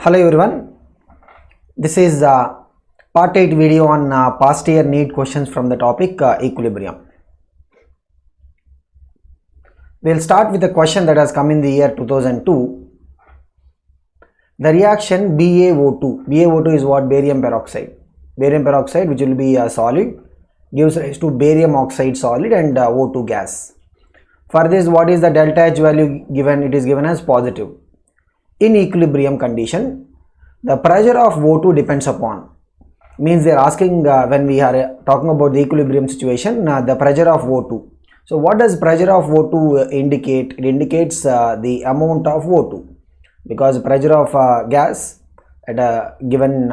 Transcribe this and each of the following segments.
Hello everyone, this is part 8 video on past year NEET questions from the topic equilibrium. We'll start with a question that has come in the year 2002. The reaction BaO2. BaO2 is what? Barium peroxide. Barium peroxide, which will be a solid, gives rise to barium oxide solid and O2 gas. For this, what is the delta H value given? It is given as positive. In equilibrium condition, the pressure of O2 depends upon, means they are asking when we are talking about the equilibrium situation, the pressure of O2. So what does pressure of O2 indicate? It indicates the amount of O2, because pressure of gas at a given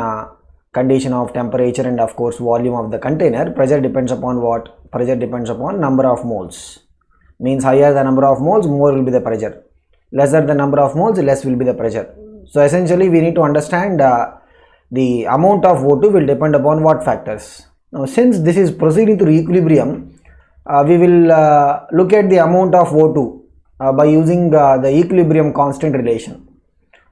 condition of temperature and of course volume of the container, pressure depends upon what? Pressure depends upon number of moles, means higher the number of moles, more will be the pressure. Lesser the number of moles, less will be the pressure. So essentially we need to understand the amount of O2 will depend upon what factors. Now since this is proceeding through equilibrium, we will look at the amount of O2 by using the equilibrium constant relation.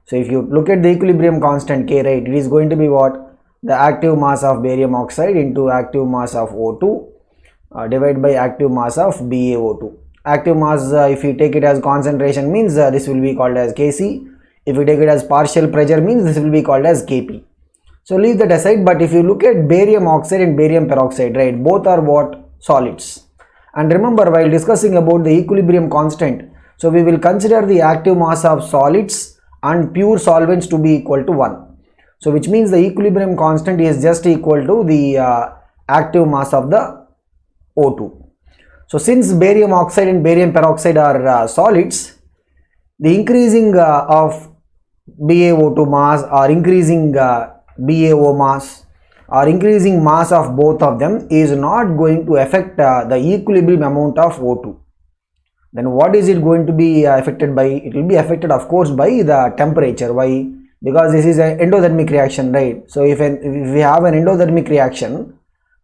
So if you look at the equilibrium constant K, right, it is going to be what? The active mass of barium oxide into active mass of O2 divided by active mass of BaO2. Active mass, if you take it as concentration, means this will be called as Kc. If you take it as partial pressure, means this will be called as Kp. So leave that aside, but if you look at barium oxide and barium peroxide, right, both are what? Solids. And remember, while discussing about the equilibrium constant, so we will consider the active mass of solids and pure solvents to be equal to 1. So which means the equilibrium constant is just equal to the active mass of the O2. So since barium oxide and barium peroxide are solids, the increasing of BaO2 mass or increasing BaO mass or increasing mass of both of them is not going to affect the equilibrium amount of O2. Then what is it going to be affected by? It will be affected of course by the temperature. Why? Because this is an endothermic reaction, right? So if we have an endothermic reaction,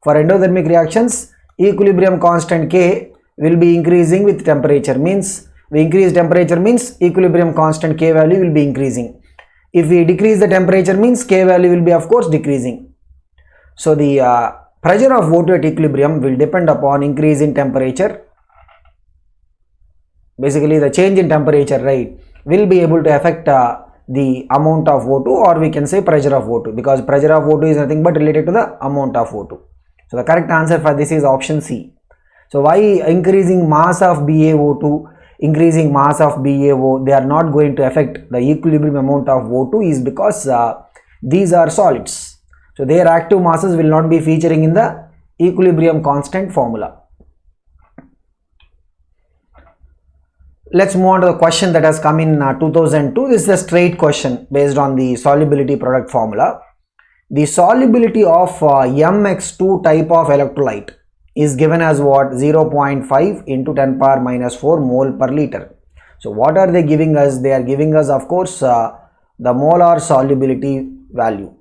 for endothermic reactions, equilibrium constant K will be increasing with temperature, means we increase temperature means equilibrium constant K value will be increasing. If we decrease the temperature means K value will be of course decreasing. So the pressure of O2 at equilibrium will depend upon increase in temperature. Basically the change in temperature, right, will be able to affect the amount of O2, or we can say pressure of O2, because pressure of O2 is nothing but related to the amount of O2. So the correct answer for this is option C. So why increasing mass of BaO2, increasing mass of BaO, they are not going to affect the equilibrium amount of O2 is because these are solids. So their active masses will not be featuring in the equilibrium constant formula. Let's move on to the question that has come in 2002. This is a straight question based on the solubility product formula. The solubility of MX2 type of electrolyte is given as what? 0.5 into 10 power minus 4 mole per liter. So what are they giving us? They are giving us of course the molar solubility value.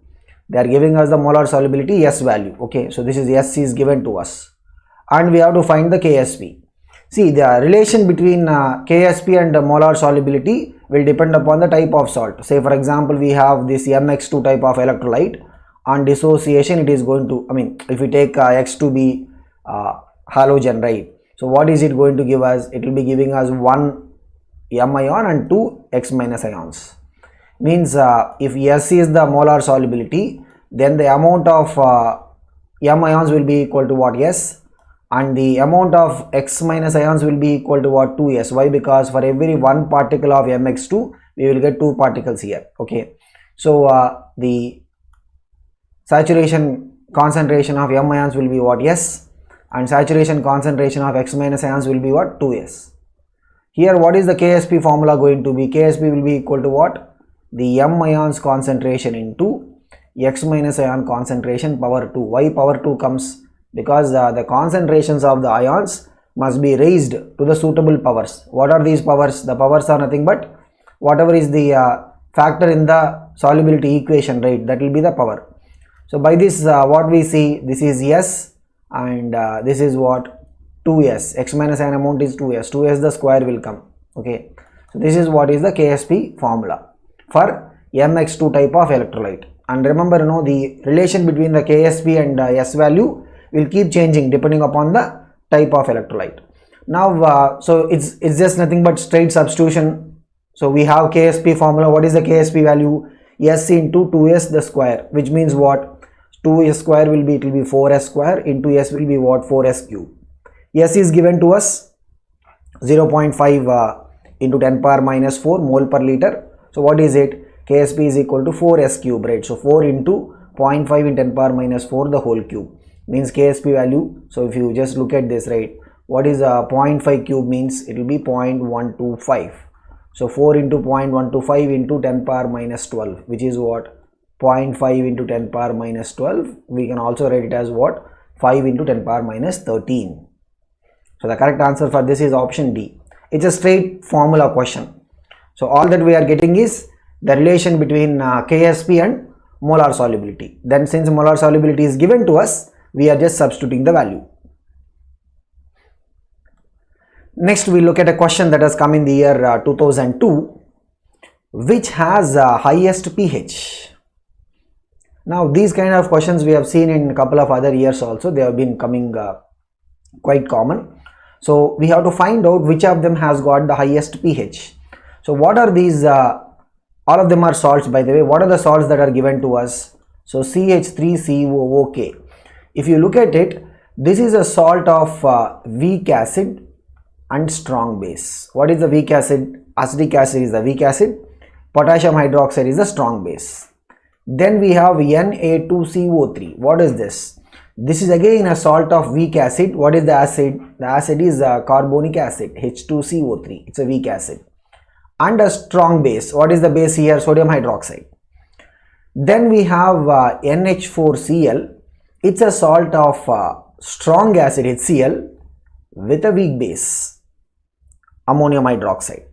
They are giving us the molar solubility S value. Okay, so this is S is given to us and we have to find the KSP. See, the relation between KSP and molar solubility will depend upon the type of salt. Say for example, we have this MX2 type of electrolyte. On dissociation, it is going to, if we take X2B halogen, right, so what is it going to give us? It will be giving us 1 M ion and 2 X minus ions. Means if S is the molar solubility, then the amount of M ions will be equal to what? S, and the amount of X minus ions will be equal to what? 2S. Why? Because for every 1 particle of MX2, we will get 2 particles here. Okay, so the saturation concentration of M ions will be what? S, and saturation concentration of X minus ions will be what? 2S. Here what is the KSP formula going to be? KSP will be equal to what? The M ions concentration into X minus ion concentration power 2. Why power 2 comes? Because the concentrations of the ions must be raised to the suitable powers. What are these powers? The powers are nothing but whatever is the factor in the solubility equation, right, that will be the power. So by this what we see, this is S and this is what? 2S. X minus ion amount is 2S. 2S the square will come. Okay, so this is what is the KSP formula for mx2 type of electrolyte. And remember, the relation between the Ksp and S value will keep changing depending upon the type of electrolyte. Now, so it's just nothing but straight substitution. So we have Ksp formula. What is the Ksp value? S into 2s the square, which means what? 2s square will be 4s square into s will be what? 4s cube. S is given to us 0.5 into 10 power minus 4 mole per liter. So what is it? Ksp is equal to 4s cube, right? So 4 into 0.5 in 10 power minus 4 the whole cube means Ksp value. So if you just look at this, right, what is 0.5 cube means? It will be 0.125. So 4 into 0.125 into 10 power minus 12, which is what? 0.5 into 10 power minus 12. We can also write it as what? 5 into 10 power minus 13. So the correct answer for this is option D. It's a straight formula question. So all that we are getting is the relation between Ksp and molar solubility. Then since molar solubility is given to us, we are just substituting the value. Next we look at a question that has come in the year 2002, which has highest pH. Now these kind of questions we have seen in a couple of other years also. They have been coming quite common. So we have to find out which of them has got the highest pH. So what are these? All of them are salts, by the way. What are the salts that are given to us? So CH3COOK. If you look at it, this is a salt of weak acid and strong base. What is the weak acid? Acetic acid is the weak acid. Potassium hydroxide is the strong base. Then we have Na2CO3. What is this? This is again a salt of weak acid. What is the acid? The acid is carbonic acid, H2CO3. It's a weak acid. And a strong base. What is the base here? Sodium hydroxide. Then we have NH4Cl. It's a salt of strong acid, HCl, with a weak base, ammonium hydroxide.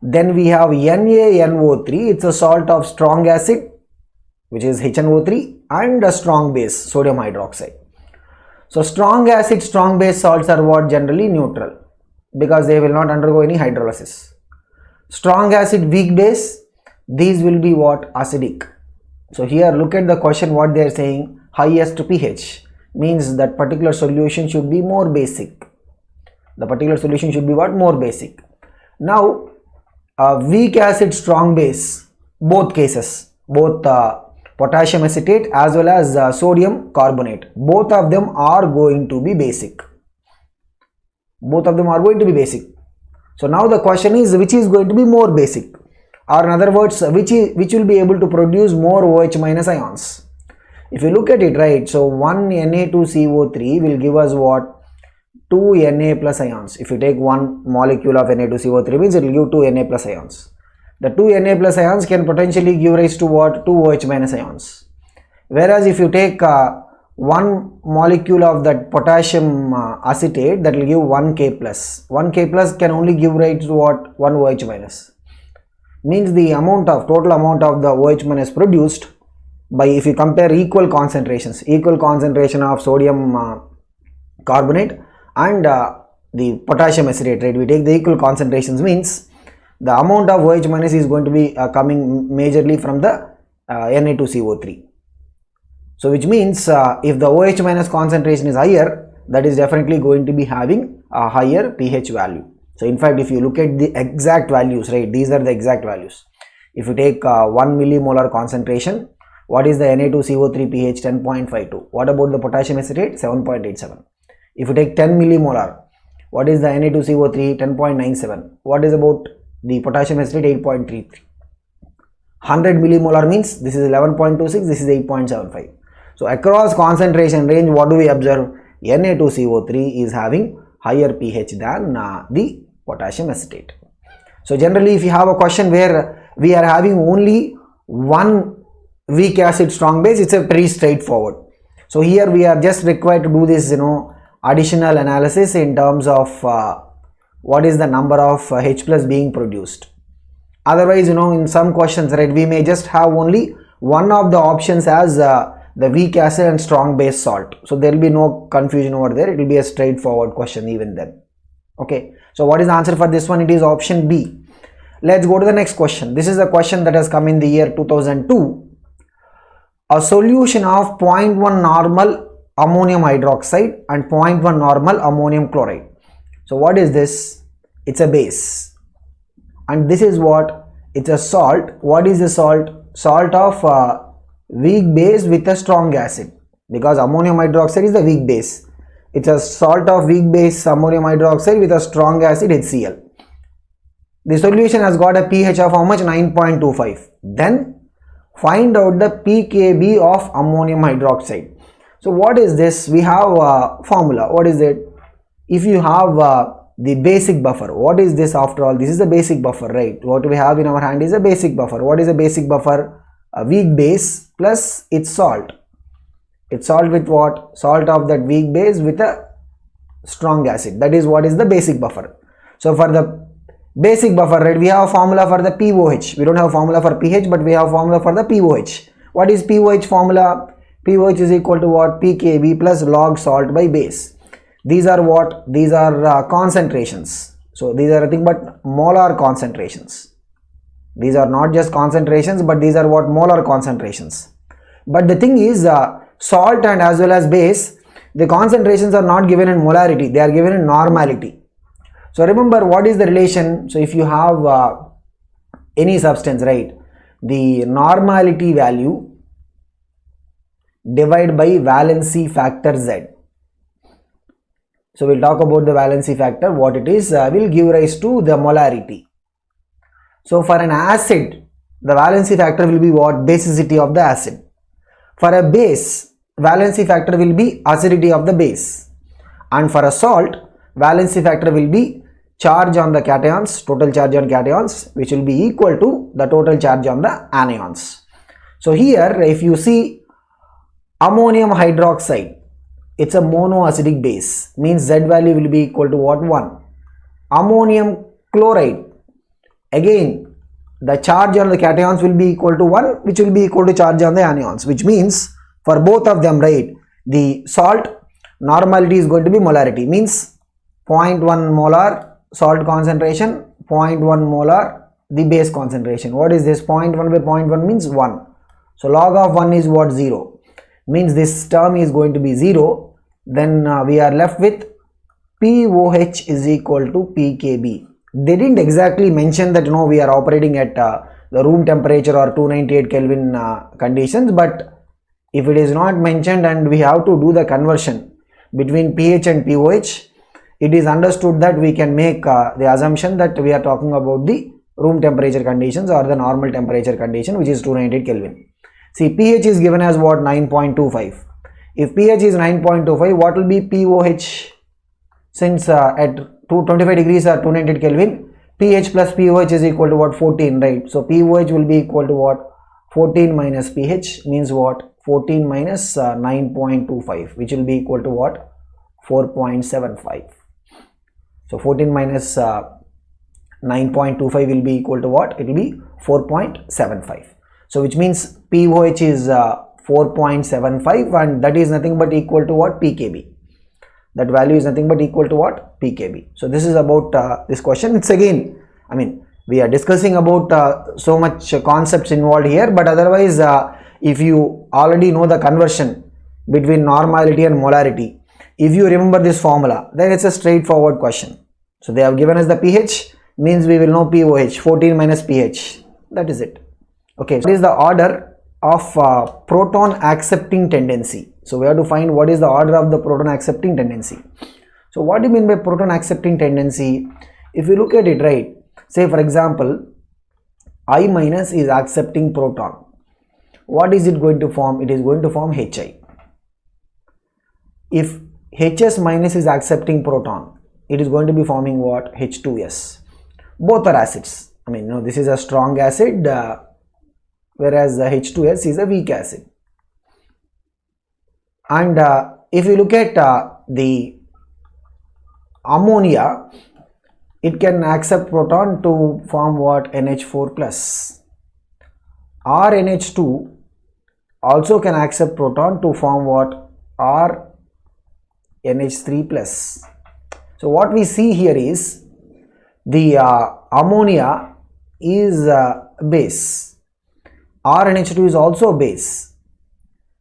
Then we have NaNO3. It's a salt of strong acid, which is HNO3, and a strong base, sodium hydroxide. So strong acid, strong base salts are what? Generally neutral, because they will not undergo any hydrolysis. Strong acid, weak base, these will be what? Acidic. So here look at the question, what they are saying, highest pH means that particular solution should be more basic. The particular solution should be what? More basic. Now weak acid, strong base, both cases, both potassium acetate as well as sodium carbonate, both of them are going to be basic. Both of them are going to be basic. So now the question is, which is going to be more basic, or in other words, which will be able to produce more OH minus ions. If you look at it, right, so 1 Na2CO3 will give us what? 2 Na plus ions. If you take one molecule of Na2CO3 means it will give 2 Na plus ions. The 2 Na plus ions can potentially give rise to what? 2 OH minus ions. Whereas if you take one molecule of that potassium acetate, that will give 1 K plus. 1 K plus can only give rise to what? 1 OH minus. Means the total amount of the OH minus produced by, if you compare equal concentrations, equal concentration of sodium carbonate and the potassium acetate, right, we take the equal concentrations, means the amount of OH minus is going to be coming majorly from the Na2CO3. So which means if the OH minus concentration is higher, that is definitely going to be having a higher pH value. So in fact, if you look at the exact values, right, these are the exact values. If you take 1 millimolar concentration, what is the Na2CO3 pH? 10.52. What about the potassium acetate? 7.87. If you take 10 millimolar, what is the Na2CO3? 10.97. What is about the potassium acetate? 8.33. 100 millimolar means this is 11.26, this is 8.75. So across concentration range, what do we observe? Na2CO3 is having higher pH than the potassium acetate. So generally, if you have a question where we are having only one weak acid, strong base, it's a pretty straightforward. So here we are just required to do this, additional analysis in terms of what is the number of H plus being produced. Otherwise, in some questions, right, we may just have only one of the options as the weak acid and strong base salt. So there will be no confusion over there. It will be a straightforward question even then. Okay. So what is the answer for this one? It is option B. Let's go to the next question. This is a question that has come in the year 2002. A solution of 0.1 normal ammonium hydroxide and 0.1 normal ammonium chloride. So what is this? It's a base. And this is what? It's a salt. What is the salt? Salt of weak base with a strong acid. Because ammonium hydroxide is the weak base. It's a salt of weak base ammonium hydroxide with a strong acid HCl. The solution has got a pH of how much? 9.25. Then find out the pKb of ammonium hydroxide. So what is this? We have a formula. What is it? If you have the basic buffer, what is this after all? This is the basic buffer, right? What we have in our hand is a basic buffer. What is a basic buffer? A weak base plus its salt. It's salt with what? Salt of that weak base with a strong acid. That is what is the basic buffer. So for the basic buffer, right, we have a formula for the POH. We don't have a formula for pH, but we have a formula for the POH. What is POH formula? POH is equal to what? pKb plus log salt by base. These are what? These are concentrations. So these are nothing but molar concentrations. These are not just concentrations, but these are what? Molar concentrations. But the thing is, salt and as well as base, the concentrations are not given in molarity. They are given in normality. So remember, what is the relation? So if you have any substance, right, the normality value divided by valency factor Z. So we'll talk about the valency factor, what it is, will give rise to the molarity. So for an acid, the valency factor will be what? Basicity of the acid. For a base, valency factor will be acidity of the base. And for a salt, valency factor will be charge on the cations, total charge on cations, which will be equal to the total charge on the anions. So here, if you see ammonium hydroxide, it's a monoacidic base, means Z value will be equal to what? 1. Ammonium chloride, again the charge on the cations will be equal to 1, which will be equal to charge on the anions, which means for both of them, right, the salt normality is going to be molarity, means 0.1 molar salt concentration, 0.1 molar the base concentration. What is this? 0.1 by 0.1 means 1. So log of 1 is what? 0. Means this term is going to be 0. Then we are left with POH is equal to pKb. They didn't exactly mention that, you know, we are operating at the room temperature or 298 Kelvin conditions, but if it is not mentioned and we have to do the conversion between pH and POH, it is understood that we can make the assumption that we are talking about the room temperature conditions or the normal temperature condition, which is 298 Kelvin. See, pH is given as what? 9.25. If pH is 9.25, what will be POH? Since at 225 degrees or 298 Kelvin, pH plus POH is equal to what? 14, right? So POH will be equal to what? 14 minus pH means what? 14 minus 9.25, which will be equal to what? 4.75. So 14 minus 9.25 will be equal to what? It will be 4.75. So which means POH is 4.75 and that is nothing but equal to what? pKb. That value is nothing but equal to what? pKb. So this is about this question. It's again, I mean, we are discussing about so much concepts involved here, but otherwise if you already know the conversion between normality and molarity, if you remember this formula, then it's a straightforward question. So they have given us the pH, means we will know POH, 14 minus pH. That is it. Okay, so what is the order of proton accepting tendency? So we have to find what is the order of the proton accepting tendency. So what do you mean by proton accepting tendency? If you look at it, right, say for example, I minus is accepting proton. What is it going to form? It is going to form Hi. If Hs minus is accepting proton, it is going to be forming what? H2S. Both are acids. I mean, no, this is a strong acid, whereas the H2S is a weak acid. And if you look at the ammonia, it can accept proton to form what? NH4 plus. RNH2 also can accept proton to form what? RNH3 plus. So what we see here is the ammonia is a base. RNH2 is also a base.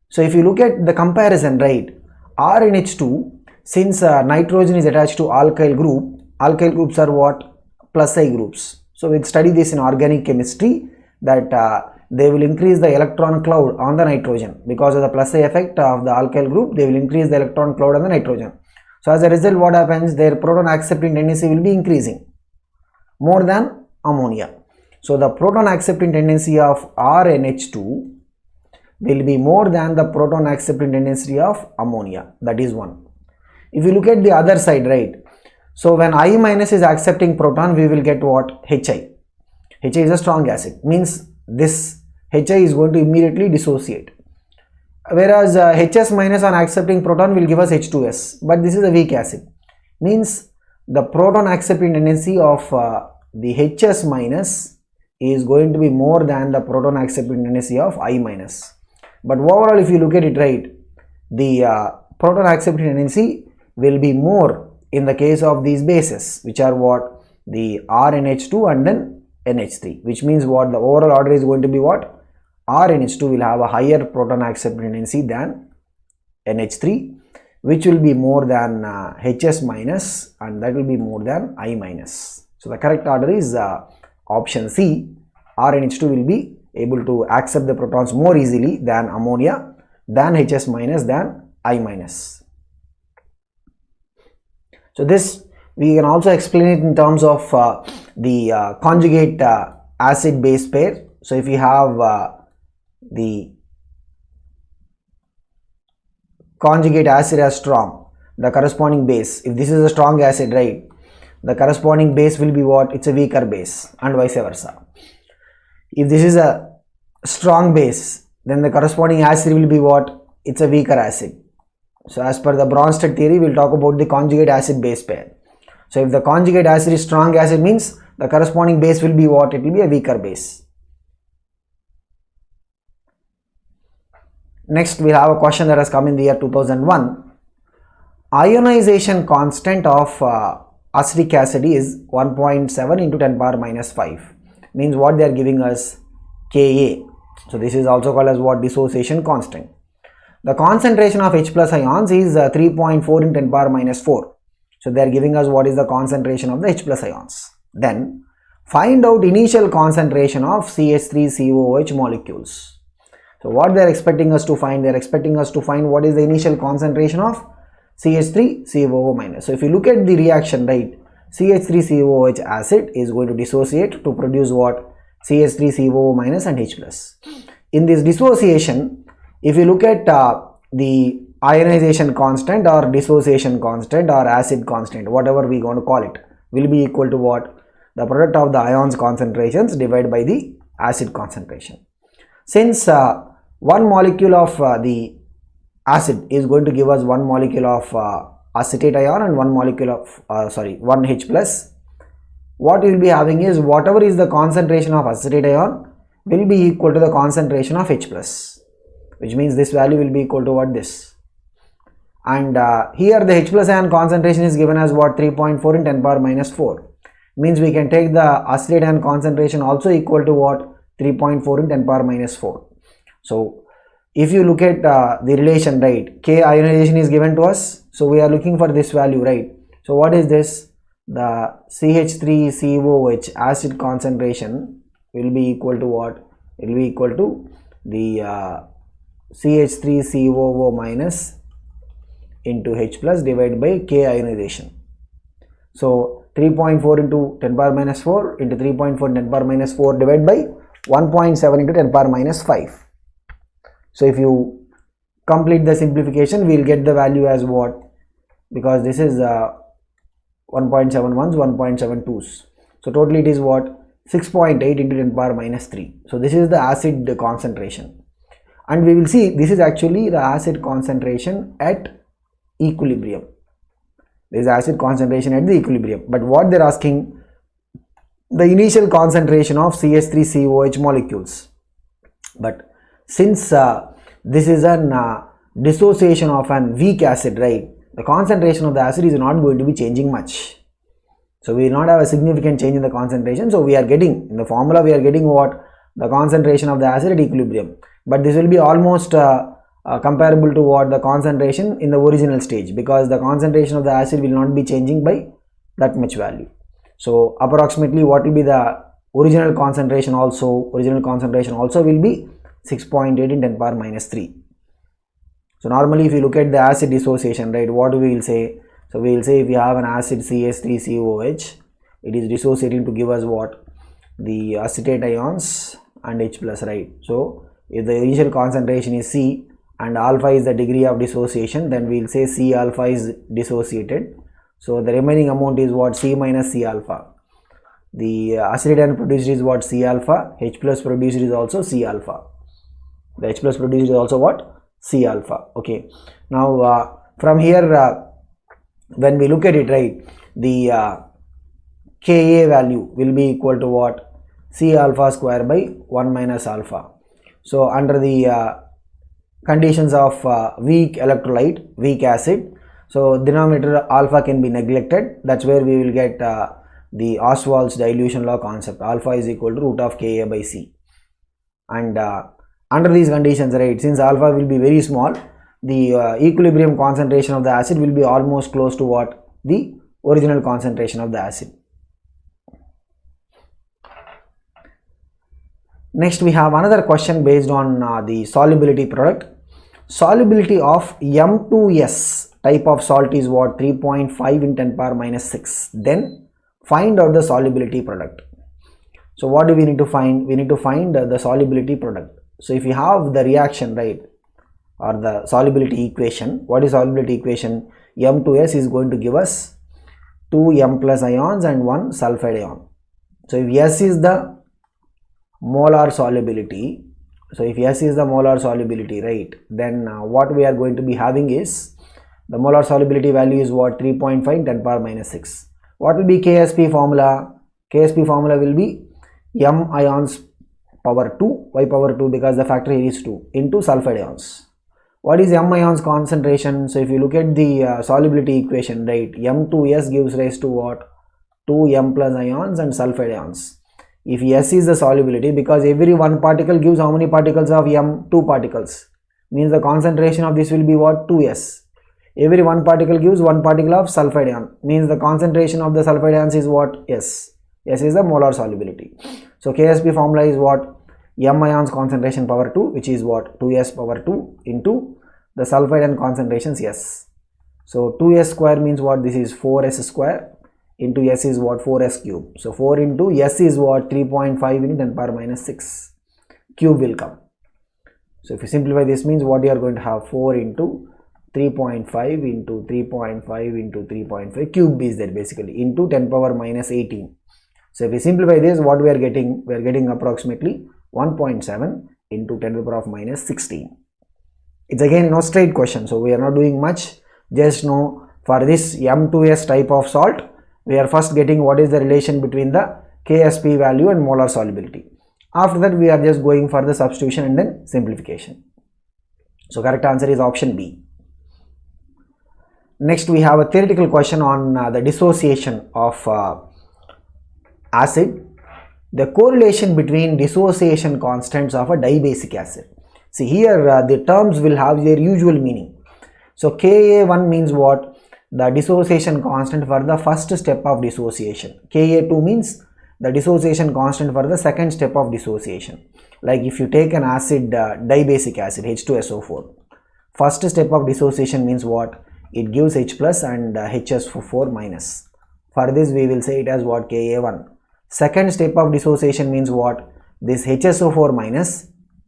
So if you look at the comparison, right, RNH2, since nitrogen is attached to alkyl groups are what? Plus I groups. So we'll study this in organic chemistry, that they will increase the electron cloud on the nitrogen because of the plus I effect of the alkyl group. They will increase the electron cloud on the nitrogen. So as a result, what happens? Their proton accepting tendency will be increasing more than ammonia. So the proton accepting tendency of RNH2 will be more than the proton accepting tendency of ammonia. That is one. If you look at the other side, right, so when I minus is accepting proton, we will get what? HI. HI is a strong acid, means this HI is going to immediately dissociate, whereas HS minus on accepting proton will give us H2S, but this is a weak acid, means the proton accepting tendency of the HS minus is going to be more than the proton accepting tendency of I minus. But overall, if you look at it, right, the proton accepting tendency will be more in the case of these bases, which are what? The RNH2 and then NH3, which means what? The overall order is going to be what? RNH2 will have a higher proton accepting tendency than NH3, which will be more than HS minus, and that will be more than I minus. So the correct order is option C. RNH2 will be able to accept the protons more easily than ammonia, than HS minus, than I minus. So this we can also explain it in terms of the conjugate acid base pair. So if you have the conjugate acid as strong, the corresponding base, if this is a strong acid, right, the corresponding base will be what? It's a weaker base, and vice versa. If this is a strong base, then the corresponding acid will be what? It's a weaker acid. So as per the Bronsted theory, we'll talk about the conjugate acid base pair. So if the conjugate acid is strong acid, means the corresponding base will be what? It will be a weaker base. Next, we'll have a question that has come in the year 2001. Ionization constant of acetic acid is 1.7 into 10 power minus 5. Means what they are giving us? Ka. So this is also called as what? Dissociation constant. The concentration of H plus ions is 3.4 in 10 power minus 4. So they are giving us what is the concentration of the H plus ions. Then find out initial concentration of CH3COOH molecules. So what they are expecting us to find? They are expecting us to find what is the initial concentration of CH3COO minus. So if you look at the reaction, right, CH3COOH acid is going to dissociate to produce what? CH3COO minus and H plus. In this dissociation, if you look at the ionization constant or dissociation constant or acid constant, whatever we are going to call it, will be equal to what? The product of the ions concentrations divided by the acid concentration. Since one molecule of the acid is going to give us one molecule of acetate ion and one molecule of one H plus, what we will be having is whatever is the concentration of acetate ion will be equal to the concentration of H plus, which means this value will be equal to what? This. And here the H plus ion concentration is given as what? 3.4 in 10 power minus 4. Means we can take the acetate ion concentration also equal to what? 3.4 in 10 power minus 4. So if you look at the relation, right, K ionization is given to us. So we are looking for this value, right? So what is this? The CH3COOH acid concentration will be equal to what? It will be equal to the CH3COO minus into H plus divided by K ionization. So 3.4 into 10 power minus 4 into 3.4 10 power minus 4 divided by 1.7 into 10 power minus 5. So if you complete the simplification, we will get the value as what? Because this is 1.71s, 1.72s. So totally it is what? 6.8 into 10 power minus 3. So this is the acid concentration. And we will see this is actually the acid concentration at equilibrium. There is acid concentration at the equilibrium. But what they are asking, the initial concentration of CH3COOH molecules. But since this is an dissociation of an weak acid, right, the concentration of the acid is not going to be changing much. So we will not have a significant change in the concentration. So we are getting, in the formula we are getting what? The concentration of the acid at equilibrium. But this will be almost comparable to what? The concentration in the original stage, because the concentration of the acid will not be changing by that much value. So approximately what will be the original concentration also? Original concentration also will be 6.8 in 10 power minus 3. So normally if you look at the acid dissociation, right, what we will say? So we will say if you have an acid CS3COH, it is dissociating to give us what? The acetate ions and H plus, right? So if the initial concentration is C and alpha is the degree of dissociation, then we will say C alpha is dissociated. So the remaining amount is what? C minus C alpha. The acetate ion produced is what? C alpha. H plus produced is also C alpha. The H plus produced is also what? C alpha. Okay. Now from here, when we look at it, right, the Ka value will be equal to what? C alpha square by 1 minus alpha. So under the conditions of weak electrolyte, weak acid, so denominator alpha can be neglected. That's where we will get the Ostwald's dilution law concept. Alpha is equal to root of Ka by C. And under these conditions, right, since alpha will be very small, the equilibrium concentration of the acid will be almost close to what? The original concentration of the acid. Next we have another question based on the solubility product. Solubility of M2S type of salt is what? 3.5 in 10 power minus 6. Then find out the solubility product. So what do we need to find? We need to find the solubility product. So if you have the reaction, right, or the solubility equation, what is solubility equation? M2S is going to give us 2 M plus ions and 1 sulfide ion. So if S is the molar solubility, so if S is the molar solubility, right, then what we are going to be having is the molar solubility value is what? 3.5 in 10 power minus 6. What will be KSP formula? KSP formula will be M ions power 2, why power 2? Because the factor here is 2 into sulfide ions. What is M ions concentration? So if you look at the solubility equation, right, M2S gives rise to what? 2 M plus ions and sulfide ions. If S is the solubility, because every one particle gives how many particles of M? 2 particles. Means the concentration of this will be what? 2S. Every one particle gives one particle of sulfide ion. Means the concentration of the sulfide ions is what? S. S is the molar solubility. So KSP formula is what? M ions concentration power 2, which is what? 2S power 2 into the sulfide ion concentrations S. So 2S square means what? This is 4S square into S is what? 4S cube. So 4 into S is what? 3.5 into 10 power minus 6 cube will come. So if you simplify this, means what you are going to have? 4 into 3.5 into 3.5 into 3.5 cube is there basically into 10 power minus 18. So if we simplify this, what we are getting? We are getting approximately 1.7 into 10 to the power of minus 16. It's again no straight question, so we are not doing much. Just know for this M2S type of salt, we are first getting what is the relation between the KSP value and molar solubility. After that, we are just going for the substitution and then simplification. So correct answer is option B. Next we have a theoretical question on the dissociation of acid. The correlation between dissociation constants of a dibasic acid. See here the terms will have their usual meaning. So Ka1 means what? The dissociation constant for the first step of dissociation. Ka2 means the dissociation constant for the second step of dissociation. Like if you take an acid, dibasic acid, H2SO4. First step of dissociation means what? It gives H plus and HSO4 minus. For this we will say it as what? Ka1. Second step of dissociation means what? This HSO4 minus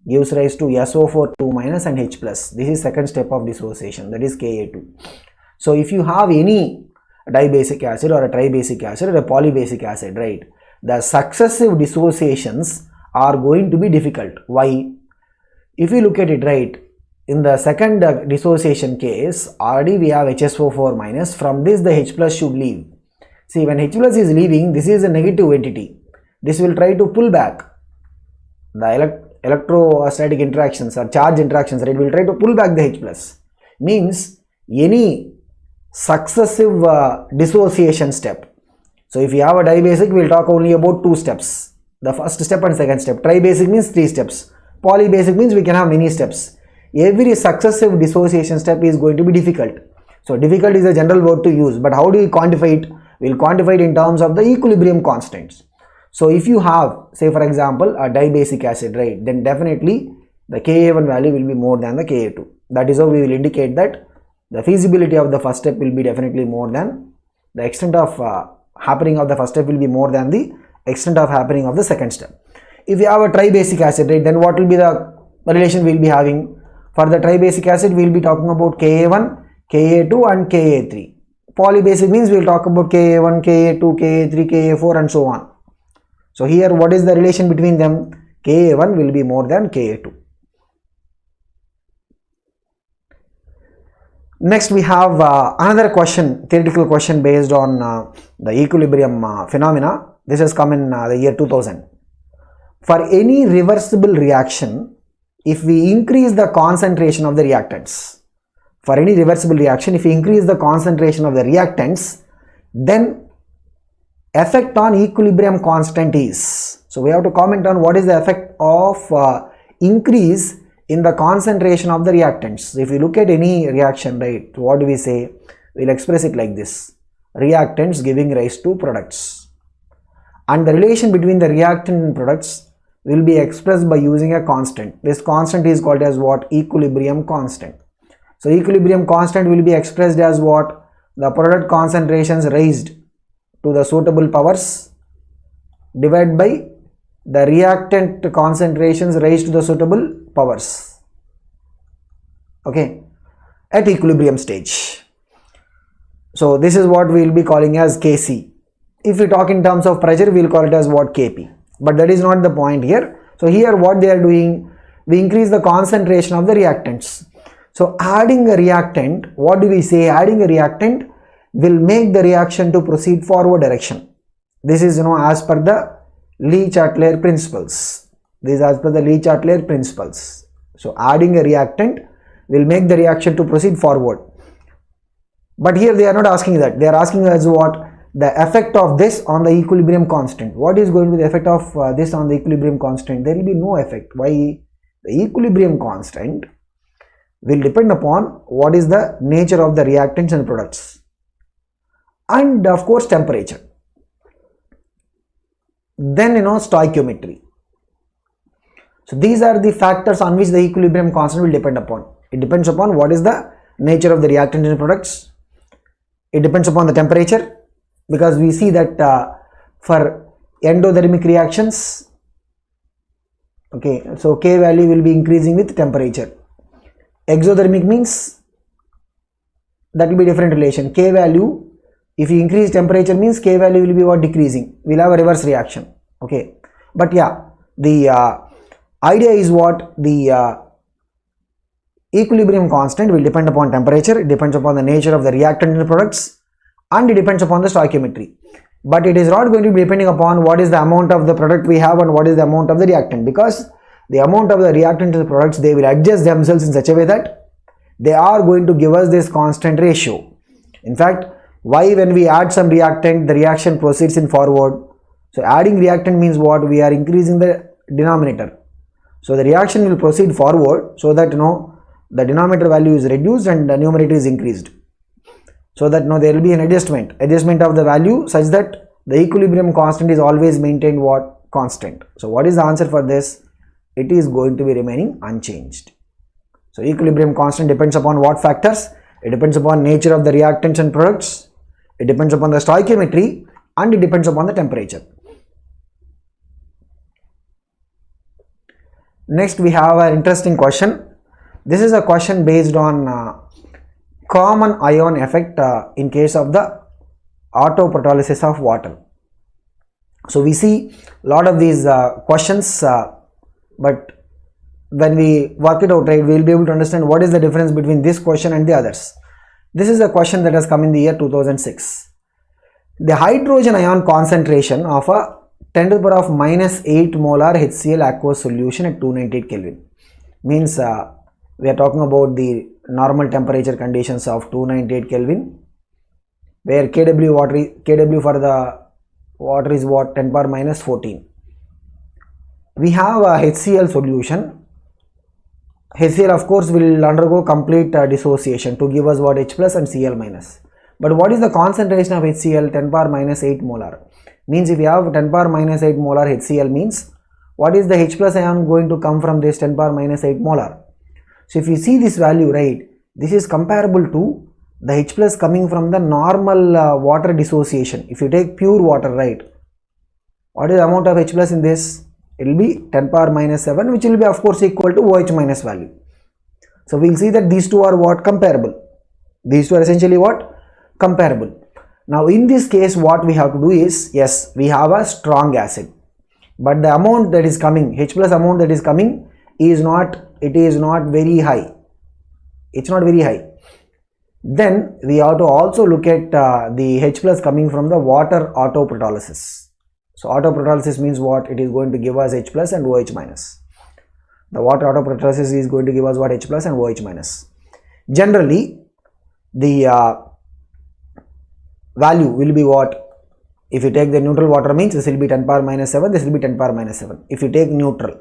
gives rise to SO4 2 minus and H plus. This is second step of dissociation, that is Ka2. So if you have any dibasic acid or a tribasic acid or a polybasic acid, right, the successive dissociations are going to be difficult. Why? If you look at it, right, in the second dissociation case, already we have HSO4 minus. From this the H plus should leave. See, when H plus is leaving, this is a negative entity. This will try to pull back the electrostatic interactions or charge interactions, right, will try to pull back the H plus. Means any successive dissociation step So if you have a dibasic, we'll talk only about two steps. The first step and second step. Tribasic means three steps. Polybasic means we can have many steps. Every successive dissociation step is going to be difficult. So difficult is a general word to use, but how do we quantify it? We'll quantify it in terms of the equilibrium constants. So if you have, say for example, a dibasic acid, right, then definitely the Ka1 value will be more than the Ka2. That is how we will indicate that the feasibility of the first step will be definitely more than the extent of happening of the first step will be more than the extent of happening of the second step. If you have a tribasic acid, right, then what will be the relation we will be having? For the tribasic acid, we will be talking about Ka1, Ka2 and Ka3. Polybasic means we will talk about Ka1, Ka2, Ka3, Ka4 and so on. So here what is the relation between them? Ka1 will be more than Ka2. Next we have another question, theoretical question based on the equilibrium phenomena. This has come in the year 2000. For any reversible reaction, if we increase the concentration of the reactants, for any reversible reaction, if we increase the concentration of the reactants, then effect on equilibrium constant is. So we have to comment on what is the effect of increase in the concentration of the reactants. If you look at any reaction, right, what do we say? We'll express it like this: reactants giving rise to products. And the relation between the reactant and products will be expressed by using a constant. This constant is called as what? Equilibrium constant. So equilibrium constant will be expressed as what? The product concentrations raised to the suitable powers divided by the reactant concentrations raised to the suitable powers, okay, at equilibrium stage. So this is what we will be calling as Kc. If we talk in terms of pressure, we will call it as what? Kp. But that is not the point here. So here what they are doing, we increase the concentration of the reactants. So adding a reactant, what do we say? Adding a reactant will make the reaction to proceed forward direction. This is, as per the Le-Chatelier principles. This is as per the Le-Chatelier principles. So adding a reactant will make the reaction to proceed forward. But here they are not asking that. They are asking us what? The effect of this on the equilibrium constant. What is going to be the effect of this on the equilibrium constant? There will be no effect. Why? The equilibrium constant will depend upon what is the nature of the reactants and products, and of course temperature. Then stoichiometry. So these are the factors on which the equilibrium constant will depend upon. It depends upon what is the nature of the reactants and products. It depends upon the temperature, because we see that for endothermic reactions, okay, so K value will be increasing with temperature. Exothermic means that will be different relation. K value, if you increase temperature, means K value will be what? Decreasing. We'll have a reverse reaction, okay. But yeah, the idea is what? The equilibrium constant will depend upon temperature, it depends upon the nature of the reactant and the products, and it depends upon the stoichiometry. But it is not going to be depending upon what is the amount of the product we have and what is the amount of the reactant, because the amount of the reactant to the products, they will adjust themselves in such a way that they are going to give us this constant ratio. In fact, why when we add some reactant, the reaction proceeds in forward? So adding reactant means what? We are increasing the denominator. So the reaction will proceed forward so that the denominator value is reduced and the numerator is increased. So that there will be an adjustment of the value such that the equilibrium constant is always maintained what? Constant. So what is the answer for this? It is going to be remaining unchanged. So equilibrium constant depends upon what factors? It depends upon nature of the reactants and products, it depends upon the stoichiometry, and it depends upon the temperature. Next we have an interesting question. This is a question based on common ion effect in case of the autoprotolysis of water. So we see a lot of these questions, but when we work it out, right, we will be able to understand what is the difference between this question and the others. This is a question that has come in the year 2006. The hydrogen ion concentration of a 10 to the power of minus 8 molar HCl aqueous solution at 298 Kelvin means we are talking about the normal temperature conditions of 298 Kelvin, where Kw for the water is what, 10 power minus 14. We have a HCl solution. HCl of course will undergo complete dissociation to give us what, H plus and Cl minus. But what is the concentration of HCl? 10 power minus 8 molar. Means if you have 10 power minus 8 molar HCl, means what is the H plus ion going to come from this 10 power minus 8 molar? So if you see this value, right, this is comparable to the H plus coming from the normal water dissociation. If you take pure water, right, what is the amount of H plus in this? It will be 10 power minus 7, which will be of course equal to OH minus value. So we will see that these two are what, comparable. These two are essentially what, comparable. Now in this case what we have to do is, yes, we have a strong acid, but the amount that is coming, H plus amount that is coming is not, it is not very high. It's not very high. Then we have to also look at the H plus coming from the water autoprotolysis. So autoprotolysis means what? It is going to give us H plus and OH minus. The water autoprotolysis is going to give us what? H plus and OH minus. Generally, the value will be what? If you take the neutral water, means this will be 10 power minus 7, this will be 10 power minus 7 if you take neutral.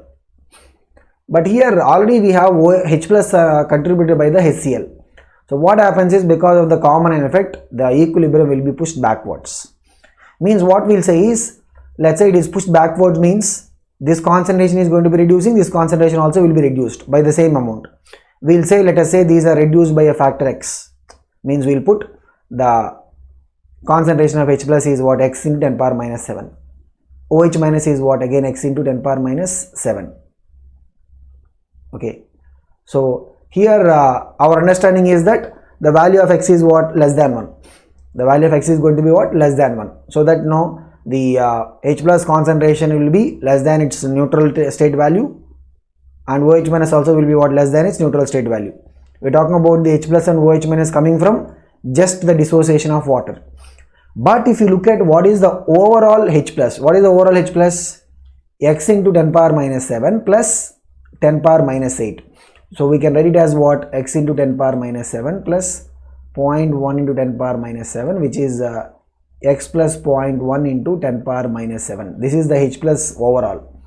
But here already we have H plus contributed by the HCl. So what happens is, because of the common ion effect, the equilibrium will be pushed backwards. Means what we will say is, let's say it is pushed backwards, means this concentration is going to be reducing, this concentration also will be reduced by the same amount. We will say, let us say these are reduced by a factor x. Means we will put the concentration of H plus is what, x into 10 power minus 7. OH minus is what, again x into 10 power minus 7. Okay. So here our understanding is that the value of x is what, less than 1. The value of x is going to be what, less than 1. So that now the H plus concentration will be less than its neutral state value, and OH minus also will be what, less than its neutral state value. We are talking about the H plus and OH minus coming from just the dissociation of water. But if you look at what is the overall H plus, what is the overall H plus? X into 10 power minus 7 plus 10 power minus 8. So we can write it as what, x into 10 power minus 7 plus 0.1 into 10 power minus 7, which is x plus 0.1 into 10 power minus 7. This is the H plus overall.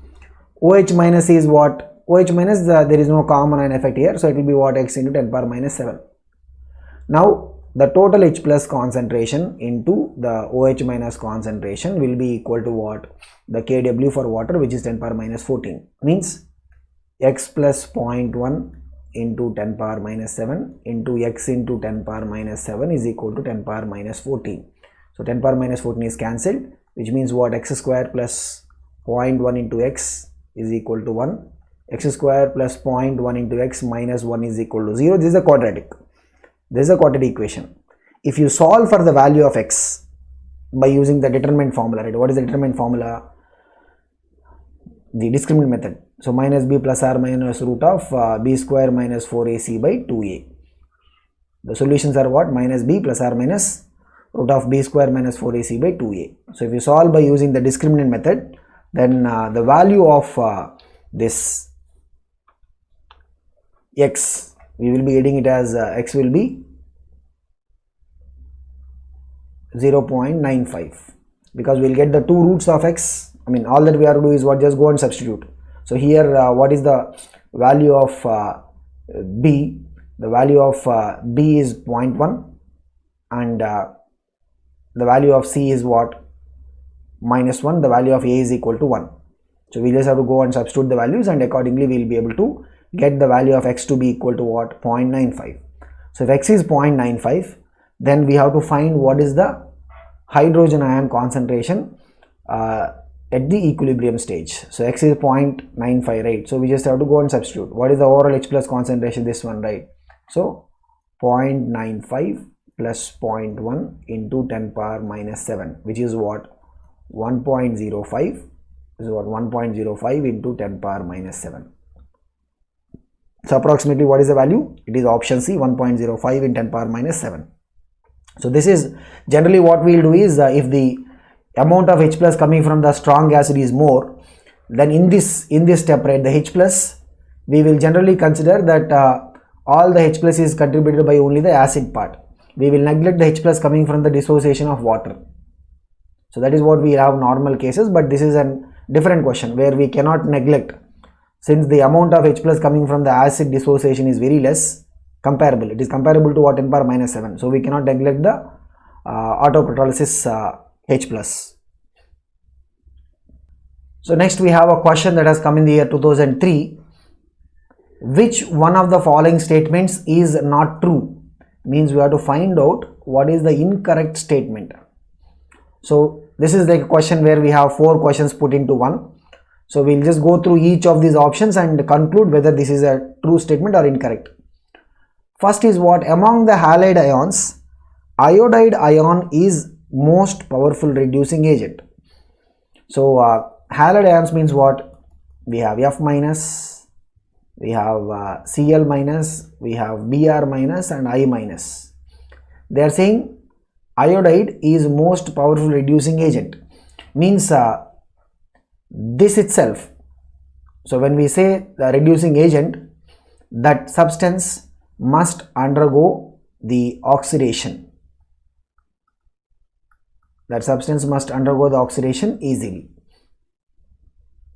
OH minus is what? OH minus, there is no common ion effect here, so it will be what, x into 10 power minus 7. Now the total H plus concentration into the OH minus concentration will be equal to what? The kW for water, which is 10 power minus 14. Means x plus 0.1 into 10 power minus 7 into x into 10 power minus 7 is equal to 10 power minus 14. So 10 power minus 14 is cancelled, which means what, x square plus 0.1 into x is equal to 1. X square plus 0.1 into x minus 1 is equal to 0. This is a quadratic. This is a quadratic equation. If you solve for the value of x by using the determinant formula, right? What is the determinant formula? The discriminant method. So minus b plus r minus root of b square minus 4ac by 2a. The solutions are what? Minus b plus r minus root of b square minus 4ac by 2a. So if you solve by using the discriminant method, then the value of this x, we will be getting it as x will be 0.95, because we will get the two roots of x. I mean, all that we have to do is what, just go and substitute. So here what is the value of b? The value of b is 0.1 and the value of c is what, minus 1. The value of a is equal to 1. So we just have to go and substitute the values, and accordingly we will be able to get the value of x to be equal to what, 0.95. So if x is 0.95, then we have to find what is the hydrogen ion concentration at the equilibrium stage. So x is 0.95, right? So we just have to go and substitute. What is the overall H plus concentration? This one, right? So 0.95 plus 0.1 into 10 power minus 7, which is what, 1.05. This is what, 1.05 into 10 power minus 7. So approximately what is the value? It is option C, 1.05 in 10 power minus 7. So this is generally what we will do is if the amount of H plus coming from the strong acid is more, then in this step, right, the H plus, we will generally consider that all the H plus is contributed by only the acid part. We will neglect the H plus coming from the dissociation of water. So that is what we have normal cases, but this is a different question where we cannot neglect, since the amount of H plus coming from the acid dissociation is very less, comparable. It is comparable to what, 10 power minus 7. So we cannot neglect the autoprotolysis H plus. So next we have a question that has come in the year 2003. Which one of the following statements is not true? Means we have to find out what is the incorrect statement. So this is like a question where we have 4 questions put into one. So we'll just go through each of these options and conclude whether this is a true statement or incorrect. First is what? Among the halide ions, iodide ion is most powerful reducing agent. So halide ions means what? We have F minus, we have Cl minus, we have Br minus and I minus. They are saying iodide is most powerful reducing agent. Means this itself. So when we say the reducing agent, that substance must undergo the oxidation. That substance must undergo the oxidation easily.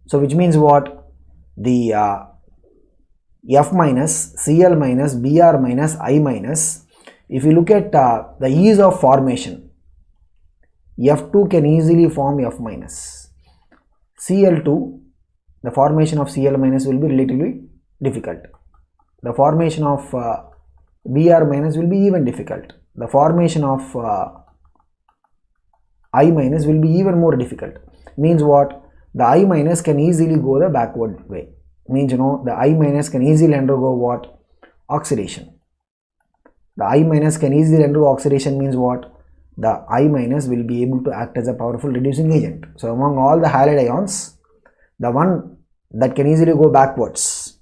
So which means what? The F minus, Cl minus, Br minus, I minus, if you look at the ease of formation, F2 can easily form F minus. Cl2, the formation of Cl minus will be relatively difficult. The formation of Br minus will be even difficult. The formation of I minus will be even more difficult. Means what? The I minus can easily go the backward way. Means the I minus can easily undergo what? Oxidation. The I minus can easily undergo oxidation means what? The I minus will be able to act as a powerful reducing agent. So among all the halide ions, the one that can easily go backwards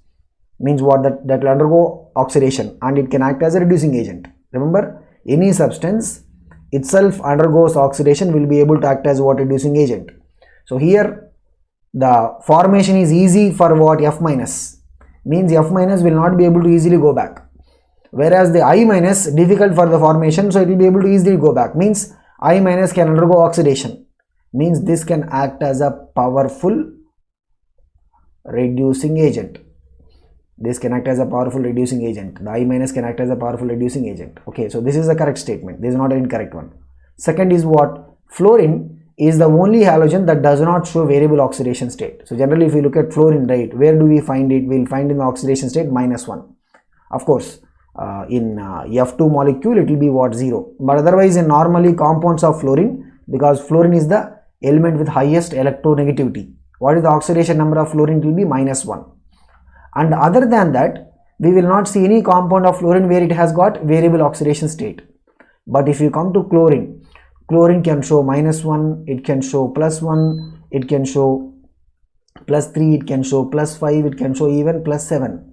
means what? That will undergo oxidation and it can act as a reducing agent. Remember, any substance itself undergoes oxidation will be able to act as what? Reducing agent. So here the formation is easy for what? F minus. Means F minus will not be able to easily go back. Whereas the I minus difficult for the formation, so it will be able to easily go back. Means I minus can undergo oxidation. Means this can act as a powerful reducing agent. This can act as a powerful reducing agent. The I minus can act as a powerful reducing agent. Okay, so this is the correct statement. This is not an incorrect one. Second is what? Fluorine is the only halogen that does not show variable oxidation state. So generally if you look at fluorine, right, where do we find it? We'll find in the oxidation state -1. Of course, in F2 molecule it will be what? 0. But otherwise in normally compounds of fluorine, because fluorine is the element with highest electronegativity. What is the oxidation number of fluorine? It will be -1. And other than that, we will not see any compound of fluorine where it has got variable oxidation state. But if you come to chlorine, chlorine can show -1, it can show +1, it can show +3, it can show +5, it can show even +7.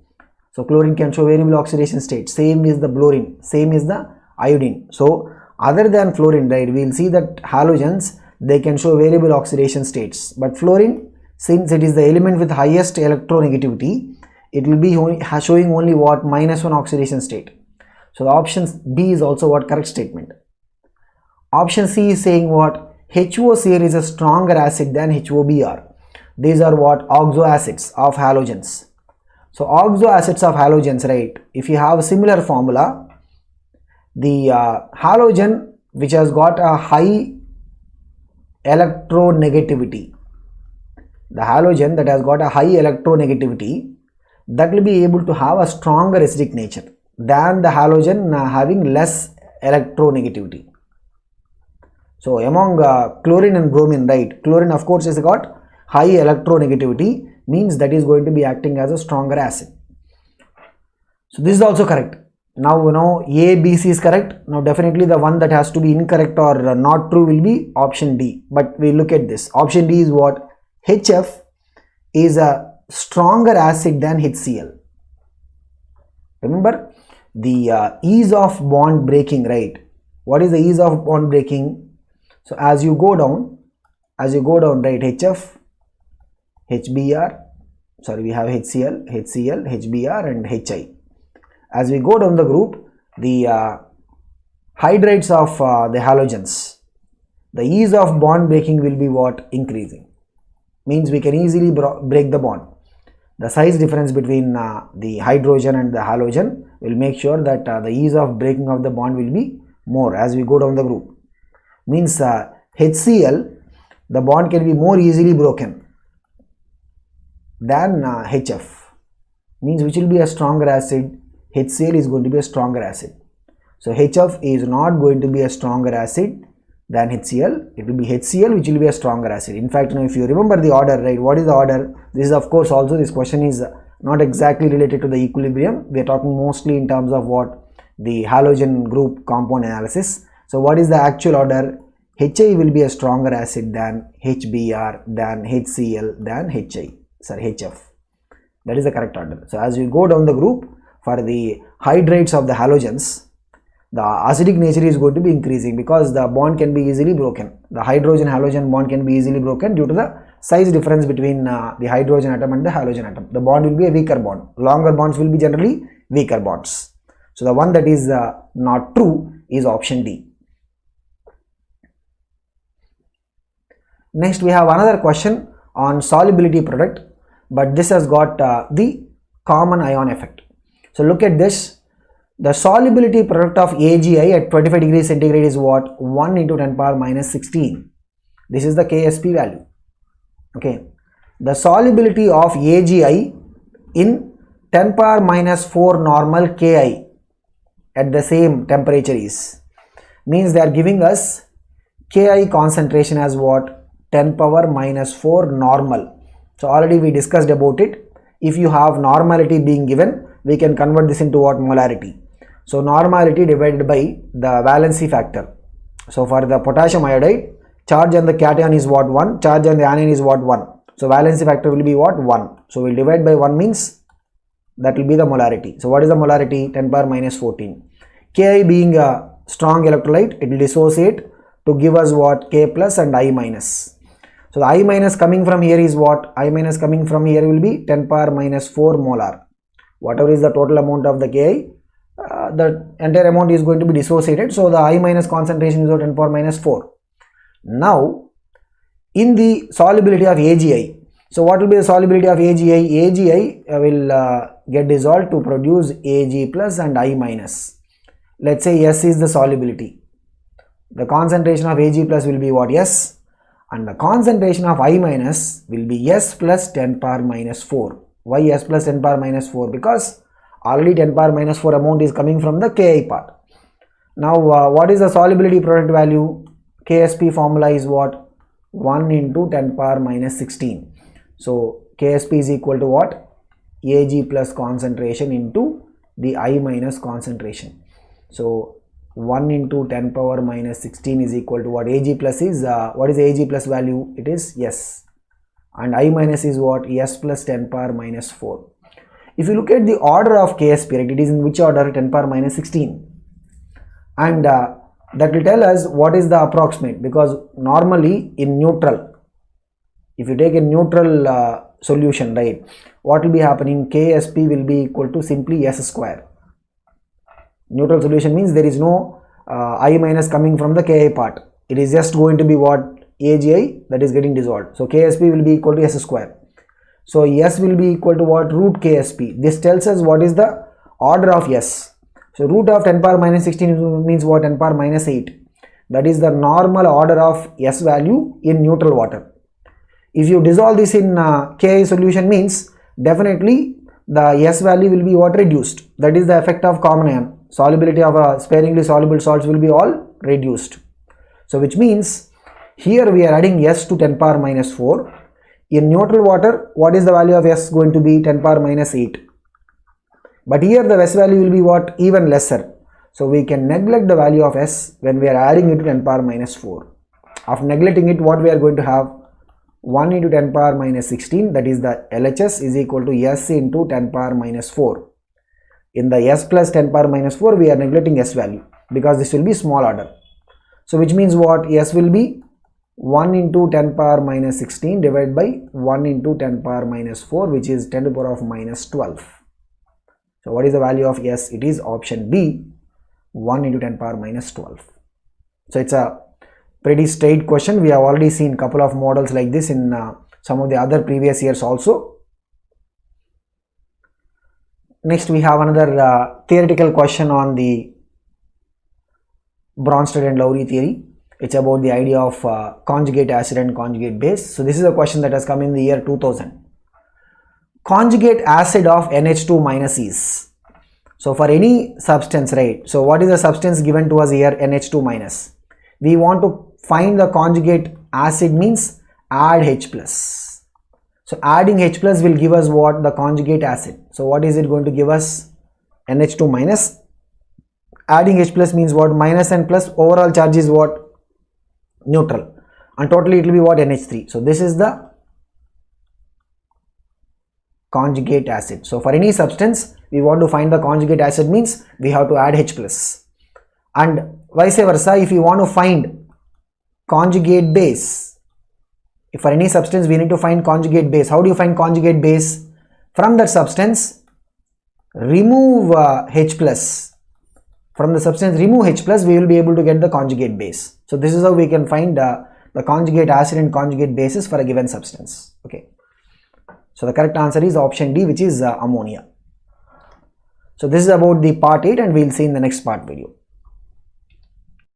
So chlorine can show variable oxidation state. Same is the bromine, same is the iodine. So other than fluorine, right, we will see that halogens, they can show variable oxidation states. But fluorine, since it is the element with highest electronegativity, it will be showing only what? -1 oxidation state. So the option B is also what? Correct statement. Option C is saying what? HOCl is a stronger acid than HOBr. These are what? Oxo acids of halogens. So oxo acids of halogens, right, if you have a similar formula, the halogen which has got a high electronegativity, the halogen that has got a high electronegativity, that will be able to have a stronger acidic nature than the halogen having less electronegativity. So among chlorine and bromine, right, chlorine of course has got high electronegativity, means that is going to be acting as a stronger acid. So this is also correct. Now A, B, C is correct. Now definitely the one that has to be incorrect or not true will be option D. But we look at this. Option D is what? HF is a stronger acid than HCl. Remember the ease of bond breaking, right? What is the ease of bond breaking? So as you go down, right, HF, HBr, sorry, we have HCl, HCl, HBr and HI. As we go down the group, the hydrides of the halogens, the ease of bond breaking will be what? Increasing. Means we can easily break the bond. The size difference between the hydrogen and the halogen will make sure that the ease of breaking of the bond will be more as we go down the group. Means HCl, the bond can be more easily broken than HF. Means which will be a stronger acid? HCl is going to be a stronger acid. So HF is not going to be a stronger acid than HCl. It will be HCl which will be a stronger acid. In fact, if you remember the order, right? What is the order? This is of course also, this question is not exactly related to the equilibrium. We are talking mostly in terms of what? The halogen group compound analysis. So what is the actual order? HI will be a stronger acid than HBr, than HCl, than HF. That is the correct order. So as we go down the group, for the hydrates of the halogens, the acidic nature is going to be increasing because the bond can be easily broken. The hydrogen halogen bond can be easily broken due to the size difference between the hydrogen atom and the halogen atom. The bond will be a weaker bond. Longer bonds will be generally weaker bonds. So the one that is not true is option D. Next we have another question on solubility product, but this has got the common ion effect. So look at this. The solubility product of AgI at 25 degrees centigrade is what? 1 into 10 power minus 16. This is the Ksp value. Okay. The solubility of AgI in 10 power minus 4 normal Ki at the same temperature is, means they are giving us Ki concentration as what? 10 power minus 4 normal. So already we discussed about it. If you have normality being given, we can convert this into what? Molarity. So normality divided by the valency factor. So for the potassium iodide, charge on the cation is what? 1, charge on the anion is what? 1. So valency factor will be what? 1. So we'll divide by 1 means that will be the molarity. So what is the molarity? 10 power minus 14. Ki being a strong electrolyte, it will dissociate to give us what? K plus and I minus. So the I minus coming from here is what? I minus coming from here will be 10 power minus 4 molar. Whatever is the total amount of the Ki, the entire amount is going to be dissociated. So the I minus concentration is 10 power minus 4. Now in the solubility of AgI, so what will be the solubility of AgI? AgI will get dissolved to produce Ag plus and I minus. Let's say S is the solubility. The concentration of Ag plus will be what? S, and the concentration of I minus will be S plus 10 power minus 4. Why S plus 10 power minus 4? Because already 10 power minus 4 amount is coming from the Ki part. Now what is the solubility product value? Ksp formula is what? 1 into 10 power minus 16. So Ksp is equal to what? Ag plus concentration into the I minus concentration. So 1 into 10 power minus 16 is equal to what? Ag plus is, what is the Ag plus value? It is S. And I minus is what? S plus 10 power minus 4. If you look at the order of Ksp, right, it is in which order? 10 power minus 16. And that will tell us what is the approximate, because normally in neutral, if you take a neutral solution, right, what will be happening? Ksp will be equal to simply S square. Neutral solution means there is no I minus coming from the Ki part. It is just going to be what? AgI that is getting dissolved. So Ksp will be equal to S square. So S will be equal to what? Root Ksp. This tells us what is the order of S. So root of 10 power minus 16 means what? 10 power minus 8. That is the normal order of S value in neutral water. If you dissolve this in Ki solution means definitely the S value will be what? Reduced. That is the effect of common ion. Solubility of sparingly soluble salts will be all reduced. So which means here we are adding S to 10 power minus 4. In neutral water, what is the value of S going to be? 10 power minus 8. But here the S value will be what? Even lesser. So we can neglect the value of S when we are adding it to 10 power minus 4. After neglecting it, what we are going to have? 1 into 10 power minus 16, that is the LHS is equal to S into 10 power minus 4. In the S plus 10 power minus 4, we are neglecting S value because this will be small order. So which means what? S will be 1 into 10 power minus 16 divided by 1 into 10 power minus 4, which is 10 to the power of minus 12. So what is the value of S? It is option B, 1 into 10 power minus 12. So it's a Pretty straight question. We have already seen couple of models like this in some of the other previous years also. Next we have another theoretical question on the Bronsted and Lowry theory. It's about the idea of conjugate acid and conjugate base. So this is a question that has come in the year 2000. Conjugate acid of NH2 minus is. So for any substance, right? So what is the substance given to us here? NH2 minus. We want to find the conjugate acid means add H plus. So adding H plus will give us what? The conjugate acid. So what is it going to give us? NH2 minus. Adding H plus means what? Minus and plus, overall charge is what? Neutral. And totally it will be what? NH3. So this is the conjugate acid. So for any substance, we want to find the conjugate acid means we have to add H plus. And vice versa, if you want to find conjugate base, if for any substance we need to find conjugate base. How do you find conjugate base? From that substance, remove H plus. From the substance, remove H plus, we will be able to get the conjugate base. So this is how we can find the conjugate acid and conjugate bases for a given substance. Okay. So the correct answer is option D, which is ammonia. So this is about the part 8, and we will see in the next part video.